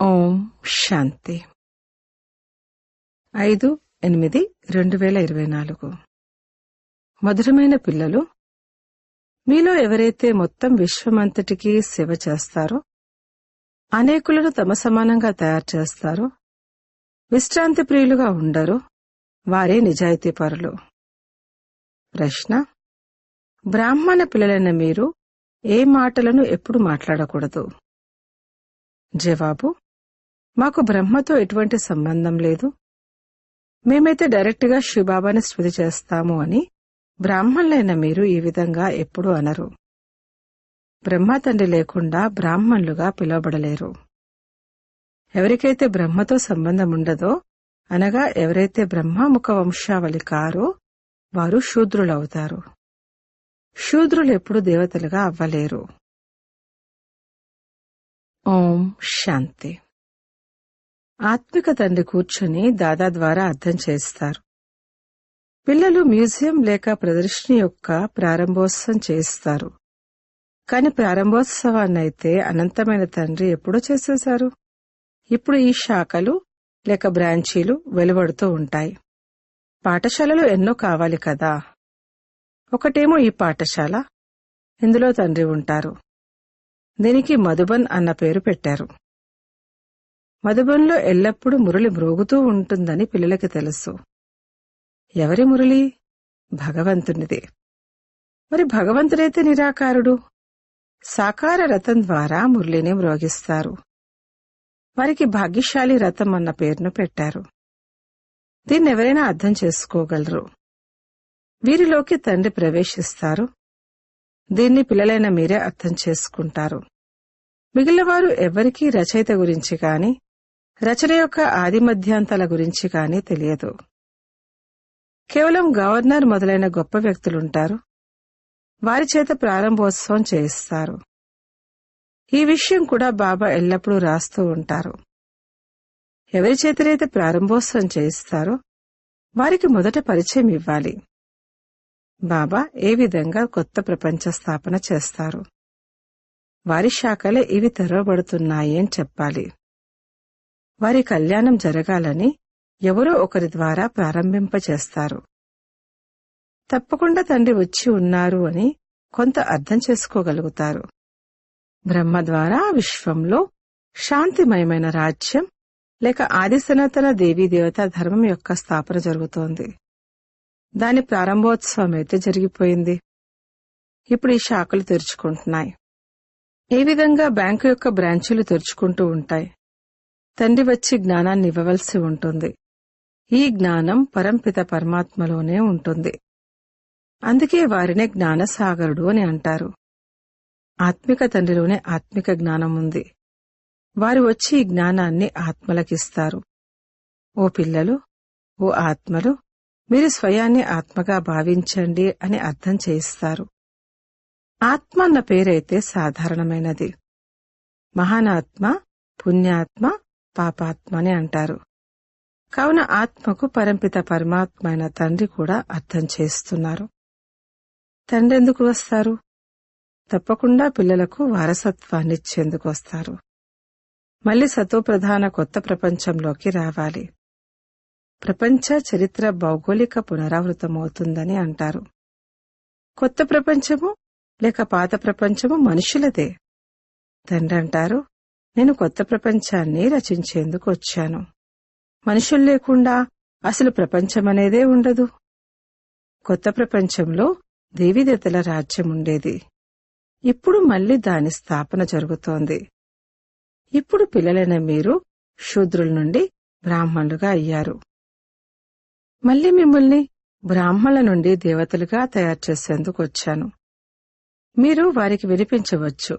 ఓం శాంతి 5/8/2024 మధురమైన పిల్లలు, మీలో ఎవరైతే మొత్తం విశ్వమంతటికీ సేవ చేస్తారో, అనేకులను తమ సమానంగా తయారు చేస్తారో, విశ్రాంతి ప్రియులుగా ఉండరో, వారే నిజాయితీపరులు. ప్రశ్న: బ్రాహ్మణ పిల్లలైన మీరు ఏ మాటలను ఎప్పుడు మాట్లాడకూడదు? జవాబు: మాకు బ్రహ్మతో ఎటువంటి సంబంధం లేదు. మేమైతే డైరెక్ట్గా శివబాబాని స్మృతి చేస్తాము అని బ్రాహ్మణులైన మీరు ఈ విధంగా ఎప్పుడూ అనరు. బ్రహ్మ తండ్రి లేకుండా బ్రాహ్మణులుగా పిలువబడలేరు. ఎవరికైతే బ్రహ్మతో సంబంధం ఉండదో, అనగా ఎవరైతే బ్రహ్మముఖ వంశావళి కారో, వారు శూద్రులవుతారు. శూద్రులు ఎప్పుడు దేవతలుగా అవ్వలేరు. ఓం శాంతి. ఆత్మిక తండ్రి కూర్చుని దాదా ద్వారా అర్థం చేస్తారు. పిల్లలు మ్యూజియం లేక ప్రదర్శన యొక్క ప్రారంభోత్సవం చేస్తారు. కాని ప్రారంభోత్సవాన్నైతే అనంతమైన తండ్రి ఎప్పుడో చేసేశారు. ఇప్పుడు ఈ శాఖలు లేక బ్రాంచీలు వెలువడుతూ ఉంటాయి. పాఠశాలలు ఎన్నో కావాలి కదా. ఒకటేమో ఈ పాఠశాల, ఇందులో తండ్రి ఉంటారు. దీనికి మధుబన్ అన్న పేరు పెట్టారు. మధుబన్లో ఎల్లప్పుడూ మురళి మ్రోగుతూ ఉంటుందని పిల్లలకి తెలుసు. ఎవరి మురళి? భగవంతునిదే. మరి భగవంతుడైతే నిరాకారుడు. సాకార రథం ద్వారా మురళిని మ్రోగిస్తారు. వారికి భాగ్యశాలి రథం అన్న పేరును పెట్టారు. దీన్ని ఎవరైనా అర్థం చేసుకోగలరు. వీరిలోకి తండ్రి ప్రవేశిస్తారు. దీన్ని పిల్లలైన మీరే అర్థం చేసుకుంటారు. మిగిలిన వారు ఎవరికీ రచయిత గురించి కాని, రచన యొక్క ఆది మధ్యాంతాల గురించి కాని తెలియదు. కేవలం గవర్నర్ మొదలైన గొప్ప వ్యక్తులుంటారు. వారి చేత ప్రారంభోత్సవం చేయిస్తారు. ఈ విషయం కూడా బాబా ఎల్లప్పుడూ రాస్తూ ఉంటారు. ఎవరి చేతనైతే ప్రారంభోత్సవం చేయిస్తారో వారికి మొదట పరిచయం ఇవ్వాలి. బాబా ఏ విధంగా కొత్త ప్రపంచ స్థాపన చేస్తారు, వారి శాఖలే ఇవి తెరవబడుతున్నాయి అని చెప్పాలి. వారి కళ్యాణం జరగాలని ఎవరో ఒకరి ద్వారా ప్రారంభింపచేస్తారు. తప్పకుండా తండ్రి వచ్చి ఉన్నారు అని కొంత అర్థం చేసుకోగలుగుతారు. బ్రహ్మ ద్వారా విశ్వంలో శాంతిమయమైన రాజ్యం లేక ఆది సనాతన దేవీదేవతా ధర్మం యొక్క స్థాపన జరుగుతోంది. దాని ప్రారంభోత్సవం అయితే జరిగిపోయింది. ఇప్పుడు ఈ శాఖలు తెరుచుకుంటున్నాయి. ఏ విధంగా బ్యాంకు యొక్క బ్రాంచీలు తెరుచుకుంటూ ఉంటాయి. తండ్రి వచ్చి జ్ఞానాన్ని ఇవ్వవలసి ఉంటుంది. ఈ జ్ఞానం పరంపిత పరమాత్మలోనే ఉంటుంది. అందుకే వారినే జ్ఞానసాగరుడు అని అంటారు. ఆత్మిక తండ్రిలోనే ఆత్మిక జ్ఞానం ఉంది. వారు వచ్చి ఈ జ్ఞానాన్ని ఆత్మలకిస్తారు. ఓ పిల్లలు, ఓ ఆత్మలు, మీరు స్వయాన్ని ఆత్మగా భావించండి అని అర్థం చేయిస్తారు. ఆత్మ అన్న పేరైతే సాధారణమైనది. మహానాత్మ, పుణ్యాత్మ, పాపాత్మ అని అంటారు. కావున ఆత్మకు పరంపిత పరమాత్మ అయిన తండ్రి కూడా అర్థం చేస్తున్నారు. తండ్రి ఎందుకు వస్తారు? తప్పకుండా పిల్లలకు వారసత్వాన్నిచ్చేందుకు వస్తారు. మళ్లీ సతోప్రధాన కొత్త ప్రపంచంలోకి రావాలి. ప్రపంచ చరిత్ర భౌగోళిక పునరావృతమవుతుందని అంటారు. కొత్త ప్రపంచము లేక పాత ప్రపంచము మనుషులదే. తండ్రి అంటారు, నేను కొత్త ప్రపంచాన్ని రచించేందుకు వచ్చాను. మనుషులు లేకుండా అసలు ప్రపంచమనేదే ఉండదు. కొత్త ప్రపంచంలో దేవీదేవతల రాజ్యం ఉండేది. ఇప్పుడు మళ్లీ దాని స్థాపన జరుగుతోంది. ఇప్పుడు పిల్లలైన మీరు శూద్రుల నుండి బ్రాహ్మణులుగా అయ్యారు. మళ్లీ మిమ్మల్ని బ్రాహ్మణుల నుండి దేవతలుగా తయారు చేసేందుకు వచ్చాను. మీరు వారికి వినిపించవచ్చు.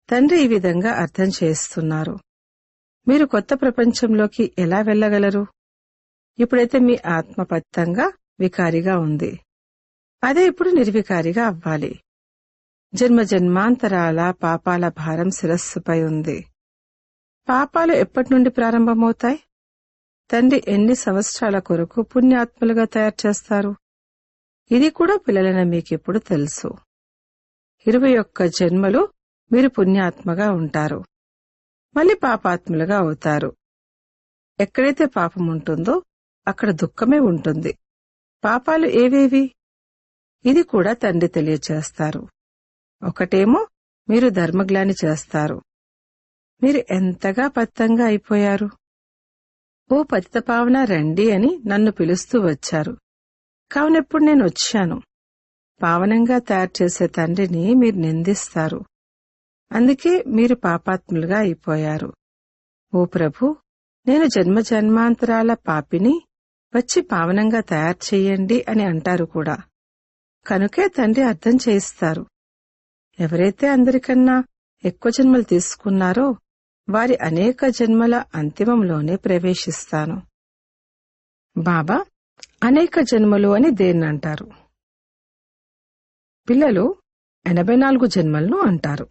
తండ్రి ఈ విధంగా అర్థం చేస్తున్నారు. మీరు కొత్త ప్రపంచంలోకి ఎలా వెళ్లగలరు? ఇప్పుడైతే మీ ఆత్మపత్తంగా వికారిగా ఉంది. అదే ఇప్పుడు నిర్వికారిగా అవ్వాలి. జన్మ జన్మాంతరాల పాపాల భారం శిరస్సుపై ఉంది. పాపాలు ఎప్పటి నుండి ప్రారంభమవుతాయి? తండ్రి ఎన్ని సంవత్సరాల కొరకు పుణ్యాత్మలుగా తయారు చేస్తారు? ఇది కూడా పిల్లలైన మీకిప్పుడు తెలుసు. 21 జన్మలు మీరు పుణ్యాత్మగా ఉంటారు. మళ్ళీ పాపాత్ములుగా అవుతారు. ఎక్కడైతే పాపం ఉంటుందో అక్కడ దుఃఖమే ఉంటుంది. పాపాలు ఏవేవి? ఇది కూడా తండ్రి తెలియచేస్తారు. ఒకటేమో మీరు ధర్మగ్లాని చేస్తారు. మీరు ఎంతగా పతితంగా అయిపోయారు. ఓ పతితపావన రండి అని నన్ను పిలుస్తూ వచ్చారు. కావునెప్పుడు నేను వచ్చాను. పావనంగా తయారు చేసే తండ్రిని మీరు నిందిస్తారు. అందుకే మీరు పాపాత్ములుగా అయిపోయారు. ఓ ప్రభు, నేను జన్మజన్మాంతరాల పాపిని, వచ్చి పావనంగా తయారు చెయ్యండి అని అంటారు కూడా. కనుకే తండ్రి అర్థం చేయిస్తారు. ఎవరైతే అందరికన్నా ఎక్కువ జన్మలు తీసుకున్నారో వారి అనేక జన్మల అంతిమంలోనే ప్రవేశిస్తాను. బాబా అనేక జన్మలు అని దేన్నంటారు? పిల్లలు 84 జన్మలను అంటారు.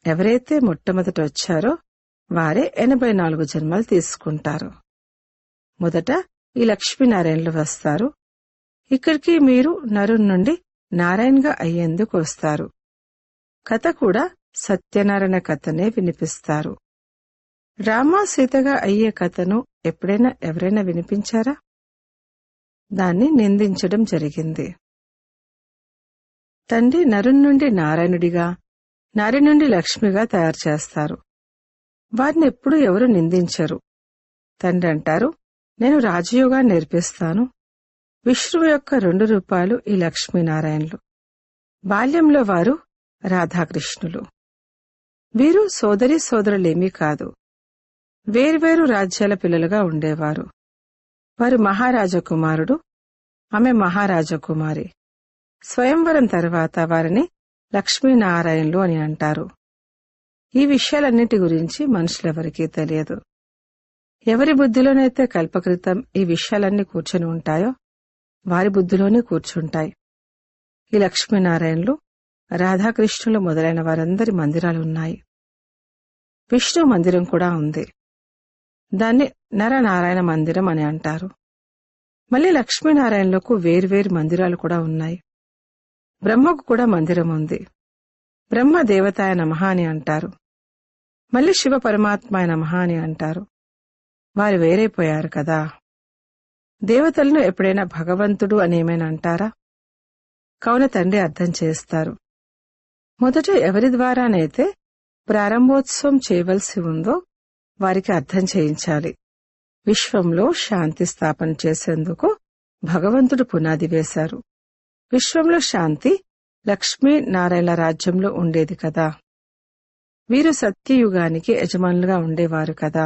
ఎవరైతే మొట్టమొదట వచ్చారో వారే 84 జన్మలు తీసుకుంటారు. మొదట ఈ లక్ష్మీనారాయణలు వస్తారు. ఇక్కడికి మీరు నరుని నుండి నారాయణగా అయ్యేందుకు వస్తారు. కథ కూడా సత్యనారాయణ కథనే వినిపిస్తారు. రామ సీతగా అయ్యే కథను ఎప్పుడైనా ఎవరైనా వినిపించారా? దాన్ని నిందించడం జరిగింది. తండ్రి నరుని నుండి నారాయణుడిగా, నారి నుండి లక్ష్మిగా తయారు చేస్తారు. వారిని ఎప్పుడూ ఎవరు నిందించరు. తండ్రి అంటారు, నేను రాజయోగా నేర్పిస్తాను. విష్ణువు యొక్క 2 రూపాలు ఈ లక్ష్మీనారాయణులు. బాల్యంలో వారు రాధాకృష్ణులు. వీరు సోదరీ సోదరులేమీ కాదు. వేర్వేరు రాజ్యాల పిల్లలుగా ఉండేవారు. వారు మహారాజకుమారుడు, ఆమె మహారాజకుమారి. స్వయంవరం తర్వాత వారిని లక్ష్మీనారాయణులు అని అంటారు. ఈ విషయాలన్నిటి గురించి మనుషులెవరికీ తెలియదు. ఎవరి బుద్ధిలోనైతే కల్పకృతం ఈ విషయాలన్నీ కూర్చొని ఉంటాయో వారి బుద్ధిలోనే కూర్చుంటాయి. ఈ లక్ష్మీనారాయణులు, రాధాకృష్ణులు మొదలైన వారందరి మందిరాలున్నాయి. విష్ణు మందిరం కూడా ఉంది. దాన్ని నరనారాయణ మందిరం అని అంటారు. మళ్ళీ లక్ష్మీనారాయణులకు వేర్వేరు మందిరాలు కూడా ఉన్నాయి. బ్రహ్మకు కూడా మందిరం ఉంది. బ్రహ్మ దేవతాయ నమః అని అంటారు. మళ్ళీ శివ పరమాత్మాయ నమః అని అంటారు. వారు వేరైపోయారు కదా. దేవతలను ఎప్పుడైనా భగవంతుడు అనేమైనా అంటారా? కావున తండ్రి అర్థం చేస్తారు. మొదట ఎవరి ద్వారానైతే ప్రారంభోత్సవం చేయవలసి ఉందో వారికి అర్థం చేయించాలి. విశ్వంలో శాంతి స్థాపన చేసేందుకు భగవంతుడు పునాది వేశారు. విశ్వంలో శాంతి లక్ష్మీ నారాయణ రాజ్యంలో ఉండేది కదా. వీరు సత్యయుగానికి యజమానులుగా ఉండేవారు కదా.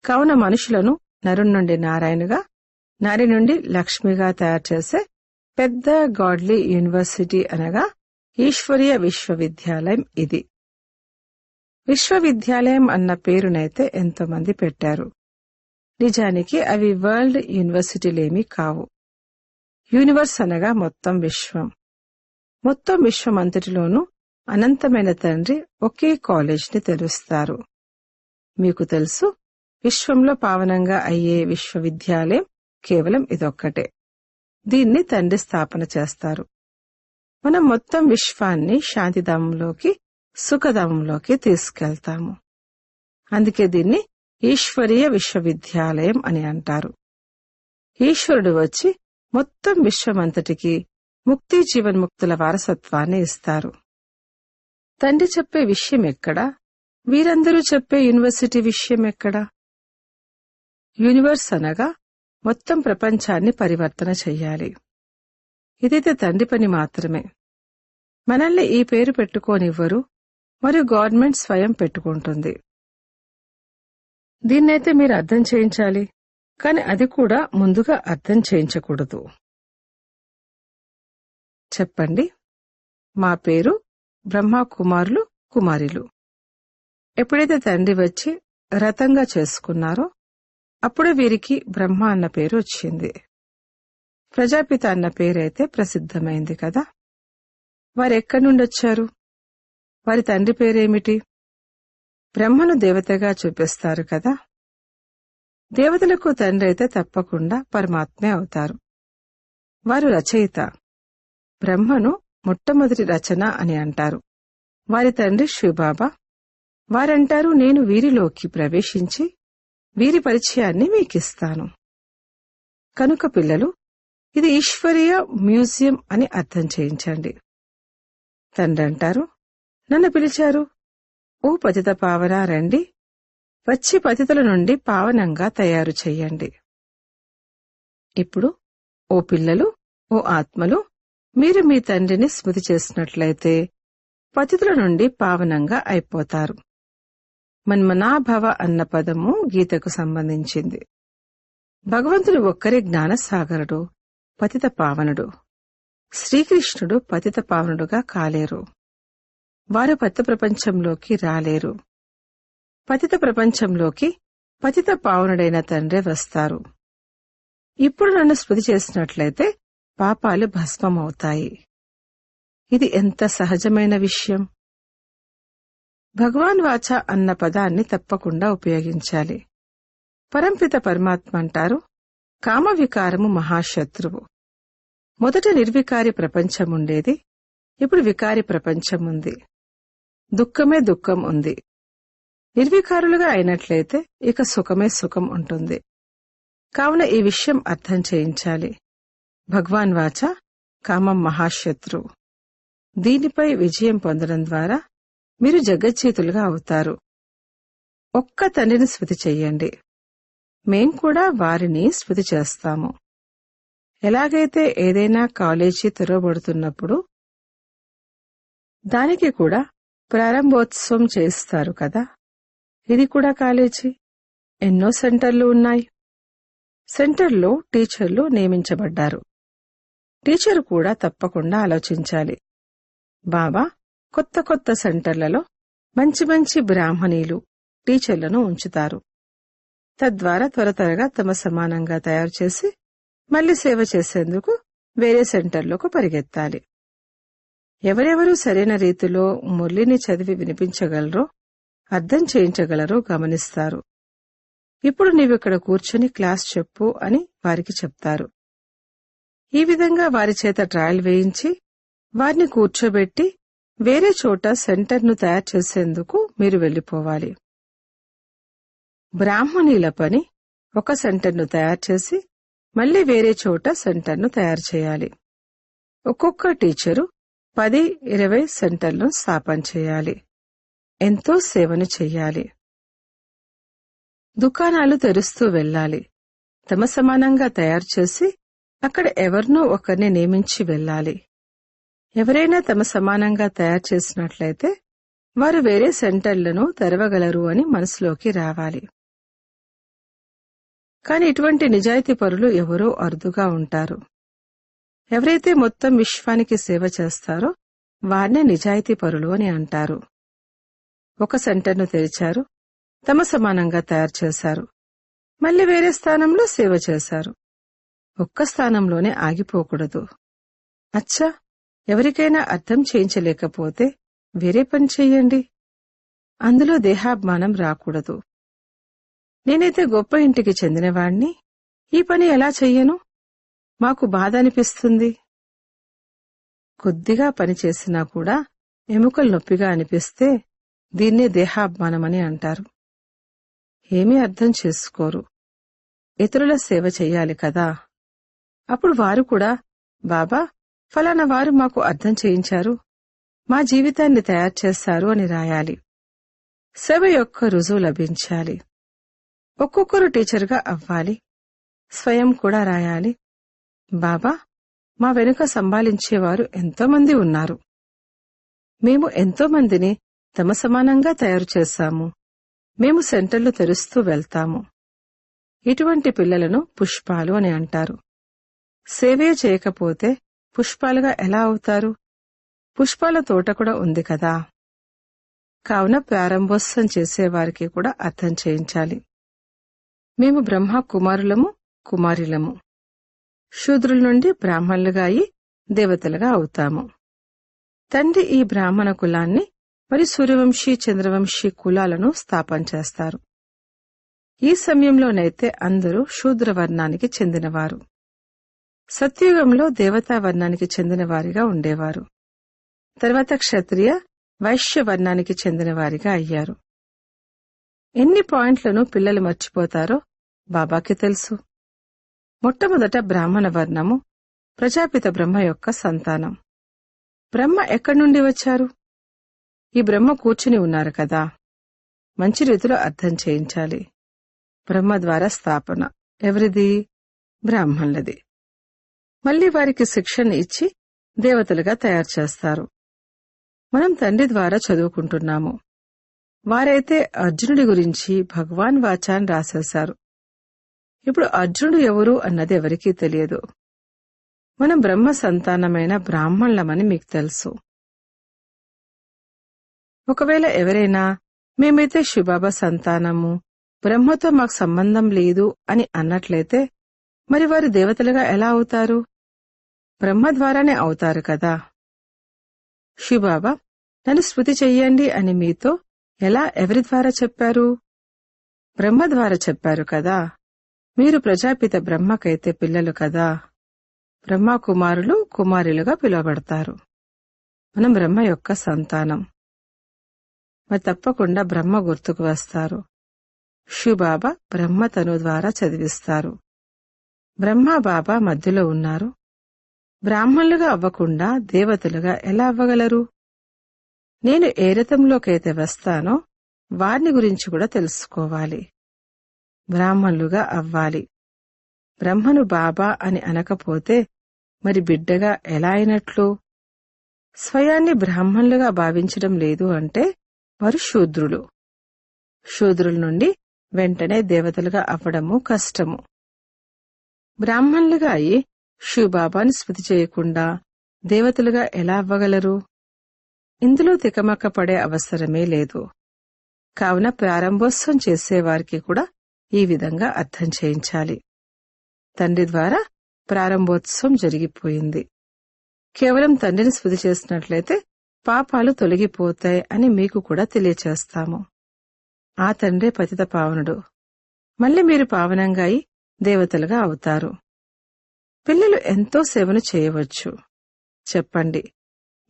కావున మనుషులను నరుని నుండి నారాయణగా, నారి నుండి లక్ష్మిగా తయారు చేసే పెద్ద గాడ్లీ యూనివర్సిటీ అనగా ఈశ్వరీయ విశ్వవిద్యాలయం ఇది. విశ్వవిద్యాలయం అన్న పేరునైతే ఎంతోమంది పెట్టారు. నిజానికి అవి వరల్డ్ యూనివర్సిటీలేమీ కావు. యూనివర్స్ అనగా మొత్తం విశ్వం. మొత్తం విశ్వమంతటిలోనూ అనంతమైన తండ్రి ఒకే కాలేజ్ని తెరుస్తారు. మీకు తెలుసు, విశ్వంలో పావనంగా అయ్యే విశ్వవిద్యాలయం కేవలం ఇదొక్కటే. దీన్ని తండ్రి స్థాపన చేస్తారు. మనం మొత్తం విశ్వాన్ని శాంతిధామంలోకి, సుఖధామంలోకి తీసుకెళ్తాము. అందుకే దీన్ని ఈశ్వరీయ విశ్వవిద్యాలయం అని అంటారు. ఈశ్వరుడు వచ్చి మొత్తం విశ్వమంతటికి ముక్తి జీవన్ముక్తుల వారసత్వాన్ని ఇస్తారు. తండ్రి చెప్పే విషయం ఎక్కడా? వీరందరూ చెప్పే యూనివర్సిటీ విషయం ఎక్కడా? యూనివర్స్ అనగా మొత్తం ప్రపంచాన్ని పరివర్తన చెయ్యాలి. ఇదైతే తండ్రి పని మాత్రమే. మనల్ని ఈ పేరు పెట్టుకోనివ్వరు, మరియు గవర్నమెంట్ స్వయం పెట్టుకుంటుంది. దీన్నైతే మీరు అర్థం చేయించాలి, కాని అది కూడా ముందుగా అర్థం చేయించకూడదు. చెప్పండి, మా పేరు బ్రహ్మ కుమారులు, కుమారిలు. ఎప్పుడైతే తండ్రి వచ్చి రథంగా చేసుకున్నారో అప్పుడే వీరికి బ్రహ్మ అన్న పేరు వచ్చింది. ప్రజాపిత అన్న పేరైతే ప్రసిద్ధమైంది కదా. వారెక్కడి నుండి వచ్చారు? వారి తండ్రి పేరేమిటి? బ్రహ్మను దేవతగా చూపిస్తారు కదా. దేవతలకు తండ్రి అయితే తప్పకుండా పరమాత్మే అవుతారు. వారు రచయిత. బ్రహ్మను మొట్టమొదటి రచన అని అంటారు. వారి తండ్రి శివబాబా. వారంటారు, నేను వీరిలోకి ప్రవేశించి వీరి పరిచయాన్ని మీకిస్తాను. కనుక పిల్లలు, ఇది ఈశ్వరీయ మ్యూజియం అని అర్థం చేయించండి. తండ్రి అంటారు, నన్ను పిలిచారు. ఓ పతిత పావన, రండి, వచ్చి పతితుల నుండి పావనంగా తయారు చెయ్యండి. ఇప్పుడు ఓ పిల్లలు, ఓ ఆత్మలు, మీరు మీ తండ్రిని స్మృతి చేసినట్లయితే పతితుల నుండి పావనంగా అయిపోతారు. మన్మనాభవ అన్న పదము గీతకు సంబంధించింది. భగవంతుడు ఒక్కరే జ్ఞానసాగరుడు, పతిత పావనుడు. శ్రీకృష్ణుడు పతిత పావనుడుగా కాలేరు. వారు పతిత ప్రపంచంలోకి రాలేరు. పతిత ప్రపంచంలోకి పతిత పావనుడైన తండ్రే వస్తారు. ఇప్పుడు నన్ను స్మృతి చేసినట్లయితే పాపాలు భస్మమవుతాయి. ఇది ఎంత సహజమైన విషయం. భగవాన్ వాచ అన్న పదాన్ని తప్పకుండా ఉపయోగించాలి. పరంపిత పరమాత్మ అంటారు, కామ వికారము మహాశత్రువు. మొదట నిర్వికారి ప్రపంచముండేది, ఇప్పుడు వికారి ప్రపంచముంది. దుఃఖమే దుఃఖం ఉంది. నిర్వికారులుగా అయినట్లయితే ఇక సుఖమే సుఖం ఉంటుంది. కావున ఈ విషయం అర్థం చేయించాలి. భగవాన్ వాచ కామం మహాశత్రువు. దీనిపై విజయం పొందడం ద్వారా మీరు జగజ్జీతులుగా అవుతారు. ఒక్క తండ్రిని స్మృతి చెయ్యండి. మేం కూడా వారిని స్మృతి చేస్తాము. ఎలాగైతే ఏదైనా కాలేజీ తెరవబడుతున్నప్పుడు దానికి కూడా ప్రారంభోత్సవం చేస్తారు కదా, ఇది కూడా కాలేజీ. ఎన్నో సెంటర్లు ఉన్నాయి. సెంటర్లో టీచర్లు నియమించబడ్డారు. టీచర్ కూడా తప్పకుండా ఆలోచించాలి. బాబా కొత్త కొత్త సెంటర్లలో మంచి మంచి బ్రాహ్మణీలు టీచర్లను ఉంచుతారు. తద్వారా త్వరగా తమ సమానంగా తయారు చేసి మళ్లీ సేవ చేసేందుకు వేరే సెంటర్లకు పరిగెత్తాలి. ఎవరెవరు సరైన రీతిలో మురళిని చదివి వినిపించగలరో, అర్థం చేయించగలరో గమనిస్తారు. ఇప్పుడు నీవిక్కడ కూర్చొని క్లాస్ చెప్పు అని వారికి చెప్తారు. ఈ విధంగా వారి చేత ట్రయల్ వేయించి వారిని కూర్చోబెట్టి వేరే చోట సెంటర్ను తయారు చేసేందుకు మీరు వెళ్లిపోవాలి. బ్రాహ్మణీల పని ఒక సెంటర్ను తయారు చేసి మళ్లీ వేరే చోట సెంటర్ను తయారు చేయాలి. ఒక్కొక్క టీచరు 10-20 సెంటర్లను స్థాపన చేయాలి. ఎంతో సేవను చెయ్యాలి. దుకాణాలు తెరుస్తూ వెళ్లాలి. తమ సమానంగా తయారు చేసి అక్కడ ఎవరినో ఒకరిని నియమించి వెళ్లాలి. ఎవరైనా తమ సమానంగా తయారు చేసినట్లయితే వారు వేరే సెంటర్లను తెరవగలరు అని మనసులోకి రావాలి. కాని ఇటువంటి నిజాయితీ పరులు ఎవరో అరుదుగా ఉంటారు. ఎవరైతే మొత్తం విశ్వానికి సేవ చేస్తారో వారినే నిజాయితీ పరులు అని అంటారు. ఒక సెంటర్ను తెరిచారు, తమ సమానంగా తయారు చేశారు, మళ్లీ వేరే స్థానంలో సేవ చేశారు. ఒక్క స్థానంలోనే ఆగిపోకూడదు. అచ్చా, ఎవరికైనా అర్థం చేయించలేకపోతే వేరే పని చెయ్యండి. అందులో దేహాభిమానం రాకూడదు. నేనైతే గొప్ప ఇంటికి చెందినవాణ్ణి, ఈ పని ఎలా చెయ్యను, మాకు బాధ అనిపిస్తుంది. కొద్దిగా పని చేసినా కూడా ఎముకలు నొప్పిగా అనిపిస్తే దీన్నే దేహాభిమానమని అంటారు. ఏమీ అర్థం చేసుకోరు. ఇతరుల సేవ చెయ్యాలి కదా. అప్పుడు వారు కూడా, బాబా ఫలానా వారు మాకు అర్థం చేయించారు, మా జీవితాన్ని తయారు చేశారు అని రాయాలి. సేవ యొక్క రుజువు లభించాలి. ఒక్కొక్కరు టీచర్గా అవ్వాలి. స్వయం కూడా రాయాలి, బాబా మా వెనుక సంభాళించేవారు ఎంతోమంది ఉన్నారు. మేము ఎంతోమందిని తమ సమానంగా తయారు చేశాము. మేము సెంటర్లు తెరుస్తూ వెళ్తాము. ఇటువంటి పిల్లలను పుష్పాలు అని అంటారు. సేవే చేయకపోతే పుష్పాలుగా ఎలా అవుతారు? పుష్పాల తోట కూడా ఉంది కదా. కావున ప్రారంభోత్సవం చేసేవారికి కూడా అర్థం చేయించాలి. మేము బ్రహ్మ కుమారులము, కుమారులము. శూద్రుల నుండి బ్రాహ్మణులుగా అయి దేవతలుగా అవుతాము. తండ్రి ఈ బ్రాహ్మణ కులాన్ని మరి సూర్యవంశీ, చంద్రవంశీ కులాలను స్థాపన చేస్తారు. ఈ సమయంలోనైతే అందరూ శూద్రవర్ణానికి చెందినవారు. సత్యుగంలో దేవతా వర్ణానికి చెందినవారిగా ఉండేవారు. తర్వాత క్షత్రియ, వైశ్య వర్ణానికి చెందినవారిగా అయ్యారు. ఎన్ని పాయింట్లను పిల్లలు మర్చిపోతారో బాబాకి తెలుసు. మొట్టమొదట బ్రాహ్మణ వర్ణము ప్రజాపిత బ్రహ్మ యొక్క సంతానం. బ్రహ్మ ఎక్కడి నుండి వచ్చారు? ఈ బ్రహ్మ కూర్చుని ఉన్నారు కదా. మంచి రీతిలో అర్థం చేయించాలి. బ్రహ్మ ద్వారా స్థాపన ఎవరిది? బ్రాహ్మణులది. మళ్లీ వారికి శిక్షణ ఇచ్చి దేవతలుగా తయారు చేస్తారు. మనం తండ్రి ద్వారా చదువుకుంటున్నాము. వారైతే అర్జునుడి గురించి భగవాన్ వాచాన్ రాసేశారు. ఇప్పుడు అర్జునుడు ఎవరు అన్నది ఎవరికీ తెలియదు. మనం బ్రహ్మ సంతానమైన బ్రాహ్మణులమని మీకు తెలుసు. ఒకవేళ ఎవరైనా మేమైతే శివబాబా సంతానము, బ్రహ్మతో మాకు సంబంధం లేదు అని అన్నట్లయితే మరి వారు దేవతలుగా ఎలా అవుతారు? బ్రహ్మ ద్వారానే అవుతారు కదా. శివబాబా నన్ను స్మృతి చెయ్యండి అని మీతో ఎలా ఎవరి ద్వారా చెప్పారు? బ్రహ్మ ద్వారా చెప్పారు కదా. మీరు ప్రజాపిత బ్రహ్మకైతే పిల్లలు కదా. బ్రహ్మ కుమారులు, కుమారులుగా పిలువబడతారు. మనం బ్రహ్మ యొక్క సంతానం. మరి తప్పకుండా బ్రహ్మ గుర్తుకు వస్తారు. శివబాబా బ్రహ్మ తను ద్వారా చదివిస్తారు. బ్రహ్మ బాబా మధ్యలో ఉన్నారు. బ్రాహ్మణులుగా అవ్వకుండా దేవతలుగా ఎలా అవ్వగలరు? నేను ఏ రథంలోకైతే వస్తానో వారిని గురించి కూడా తెలుసుకోవాలి. బ్రాహ్మణులుగా అవ్వాలి. బ్రహ్మను బాబా అని అనకపోతే మరి బిడ్డగా ఎలా అయినట్లు? స్వయాన్ని బ్రాహ్మణులుగా భావించడం లేదు అంటే వారు శూద్రులు. శూద్రుల నుండి వెంటనే దేవతలుగా అవ్వడము కష్టము. బ్రాహ్మణులుగా అయి శివబాబాని స్మృతి చేయకుండా దేవతలుగా ఎలా అవ్వగలరు? ఇందులో తికమక్క పడే అవసరమే లేదు. కావున ప్రారంభోత్సవం చేసేవారికి కూడా ఈ విధంగా అర్థం చేయించాలి. తండ్రి ద్వారా ప్రారంభోత్సవం జరిగిపోయింది. కేవలం తండ్రిని స్మృతి చేసినట్లయితే పాపాలు తొలగిపోతాయి అని మీకు కూడా తెలియచేస్తాము. ఆ తండ్రే పతిత పావనుడు. మళ్ళీ మీరు పావనంగా అయి దేవతలుగా అవుతారు. పిల్లలు ఎంతో సేవను చేయవచ్చు. చెప్పండి,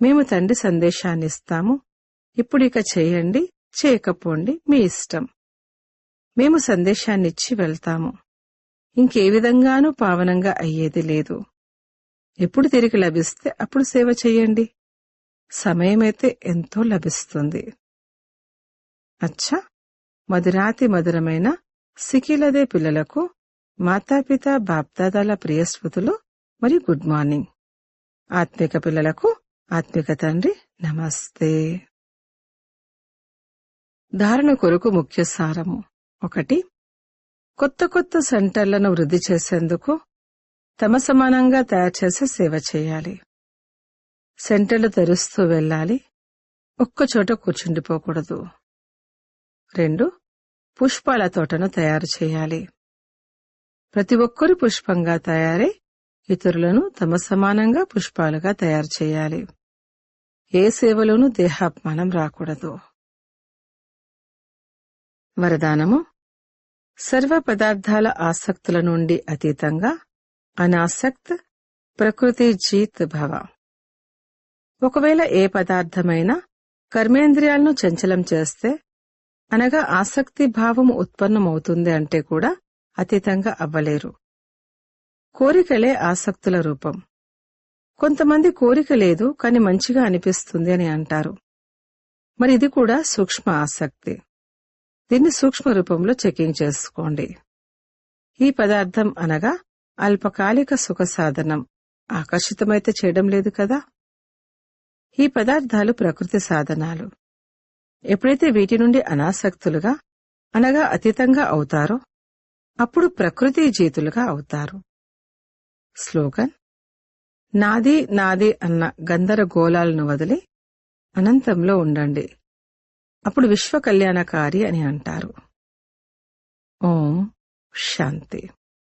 మేము తండ్రి సందేశాన్నిస్తాము, ఇప్పుడిక చేయండి, చేయకపోండి, మీ ఇష్టం. మేము సందేశాన్నిచ్చి వెళ్తాము. ఇంకే విధంగానూ పావనంగా అయ్యేది లేదు. ఎప్పుడు తిరిగి లభిస్తే అప్పుడు సేవ చెయ్యండి. సమయమైతే ఎంతో లభిస్తుంది. అచ్చా, మధురాతి మధురమైన సికిలదే పిల్లలకు మాతాపిత బాప్దాదాల ప్రియస్మృతులు మరియు గుడ్ మార్నింగ్. ఆత్మిక పిల్లలకు ఆత్మిక తండ్రి నమస్తే. ధారణ కొరకు ముఖ్య సారము 1. కొత్త కొత్త సెంటర్లను వృద్ధి చేసేందుకు తమ సమానంగా తయారు చేసే సేవ చేయాలి. సెంటర్లు తెరుస్తూ వెళ్లాలి. ఒక్కచోట కూర్చుండిపోకూడదు. 2. పుష్పాల తోటను తయారు చేయాలి. ప్రతి ఒక్కరూ పుష్పంగా తయారై ఇతరులను తమ సమానంగా పుష్పాలుగా తయారు చేయాలి. ఏ సేవలోనూ దేహాపమానం రాకూడదు. వరదానము: సర్వ పదార్థాల ఆసక్తుల నుండి అతీతంగా అనాసక్త్ ప్రకృతి జీత్ భవ. ఒకవేళ ఏ పదార్థమైనా కర్మేంద్రియాలను చంచలం చేస్తే, అనగా ఆసక్తి భావము ఉత్పన్నమవుతుంది అంటే కూడా అతీతంగా అవ్వలేరు. కోరికలే ఆసక్తుల రూపం. కొంతమంది కోరిక లేదు కాని మంచిగా అనిపిస్తుంది అని అంటారు. మరి ఇది కూడా సూక్ష్మ ఆసక్తి. దీన్ని సూక్ష్మ రూపంలో చెకింగ్ చేసుకోండి. ఈ పదార్థం అనగా అల్పకాలిక సుఖ సాధనం ఆకర్షితమైతే చేయడం లేదు కదా. ఈ పదార్థాలు ప్రకృతి సాధనాలు. ఎప్పుడైతే వీటి నుండి అనాసక్తులుగా అనగా అతీతంగా అవుతారో అప్పుడు ప్రకృతి జీతులుగా అవుతారు. స్లోగన్: నాది నాది అన్న గందరగోళాలను వదిలి అనంతంలో ఉండండి. అప్పుడు విశ్వ కళ్యాణకారి అని అంటారు. ఓం శాంతి.